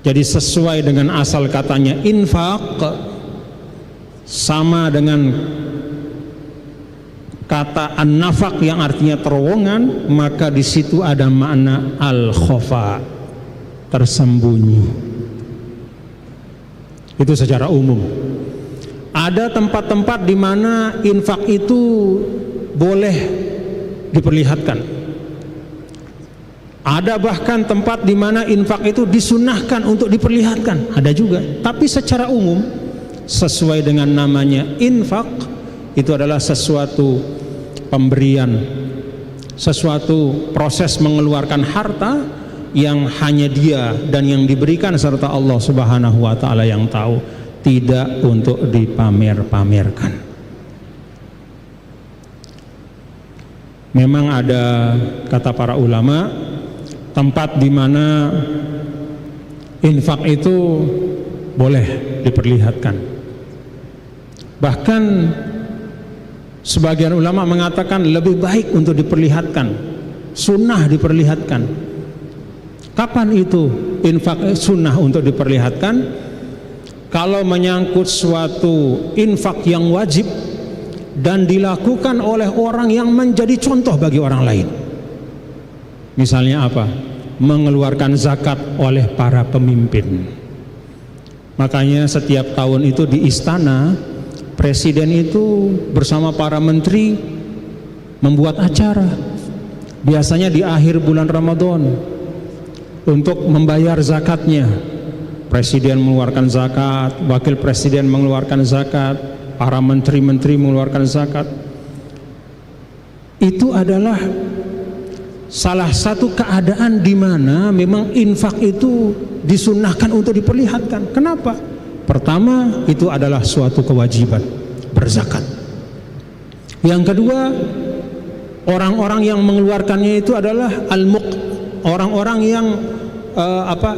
Jadi sesuai dengan asal katanya infaq, sama dengan kata an-nafaq yang artinya terowongan, maka di situ ada makna al-khofa, tersembunyi. Itu secara umum. Ada tempat-tempat di mana infak itu boleh diperlihatkan. Ada bahkan tempat di mana infak itu disunahkan untuk diperlihatkan, ada juga. Tapi secara umum, sesuai dengan namanya infak, itu adalah sesuatu pemberian, sesuatu proses mengeluarkan harta yang hanya dia dan yang diberikan serta Allah Subhanahu wa ta'ala yang tahu, tidak untuk dipamer-pamerkan. Memang ada, kata para ulama, tempat di mana infak itu boleh diperlihatkan. Bahkan sebagian ulama mengatakan lebih baik untuk diperlihatkan, sunnah diperlihatkan. Kapan itu infak sunnah untuk diperlihatkan? Kalau menyangkut suatu infak yang wajib dan dilakukan oleh orang yang menjadi contoh bagi orang lain. Misalnya apa? Mengeluarkan zakat oleh para pemimpin. Makanya setiap tahun itu di istana, presiden itu bersama para menteri membuat acara, biasanya di akhir bulan Ramadan, untuk membayar zakatnya. Presiden mengeluarkan zakat, wakil presiden mengeluarkan zakat, para menteri-menteri mengeluarkan zakat. Itu adalah salah satu keadaan di mana memang infak itu disunnahkan untuk diperlihatkan. Kenapa? Pertama, itu adalah suatu kewajiban berzakat. Yang kedua, orang-orang yang mengeluarkannya itu adalah orang-orang yang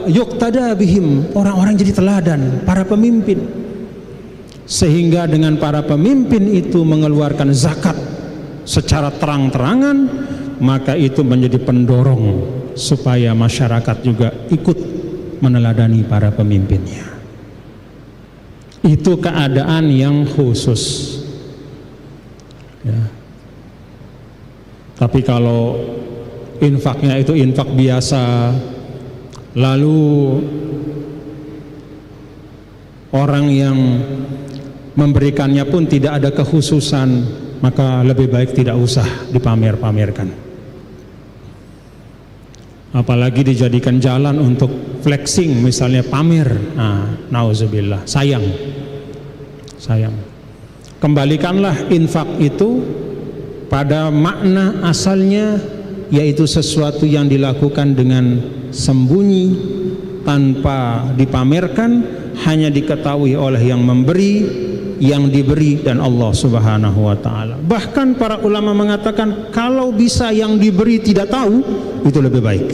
yuqtada bihim, orang-orang jadi teladan, para pemimpin. Sehingga dengan para pemimpin itu mengeluarkan zakat secara terang-terangan, maka itu menjadi pendorong supaya masyarakat juga ikut meneladani para pemimpinnya. Itu keadaan yang khusus ya. Tapi kalau infaknya itu infak biasa, lalu orang yang memberikannya pun tidak ada kekhususan, maka lebih baik tidak usah dipamer-pamerkan. Apalagi dijadikan jalan untuk flexing, misalnya pamer. Nauzubillah, sayang. Kembalikanlah infak itu pada makna asalnya, yaitu sesuatu yang dilakukan dengan sembunyi, tanpa dipamerkan, hanya diketahui oleh yang memberi, yang diberi, dan Allah Subhanahu wa ta'ala. Bahkan para ulama mengatakan kalau bisa yang diberi tidak tahu, itu lebih baik.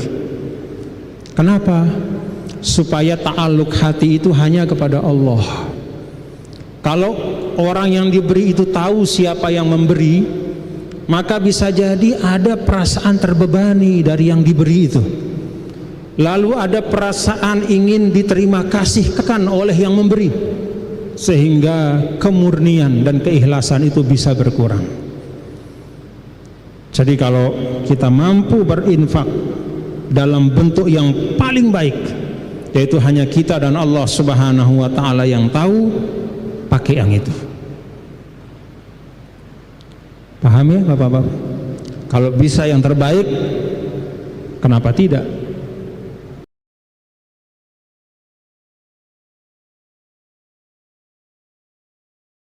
Kenapa? Supaya ta'alluq hati itu hanya kepada Allah. Kalau orang yang diberi itu tahu siapa yang memberi, maka bisa jadi ada perasaan terbebani dari yang diberi itu, lalu ada perasaan ingin diterima kasihkan oleh yang memberi, sehingga kemurnian dan keikhlasan itu bisa berkurang. Jadi kalau kita mampu berinfak dalam bentuk yang paling baik, yaitu hanya kita dan Allah Subhanahu wa ta'ala yang tahu, pakai yang itu. Paham ya Bapak-Bapak? Kalau bisa yang terbaik, kenapa tidak?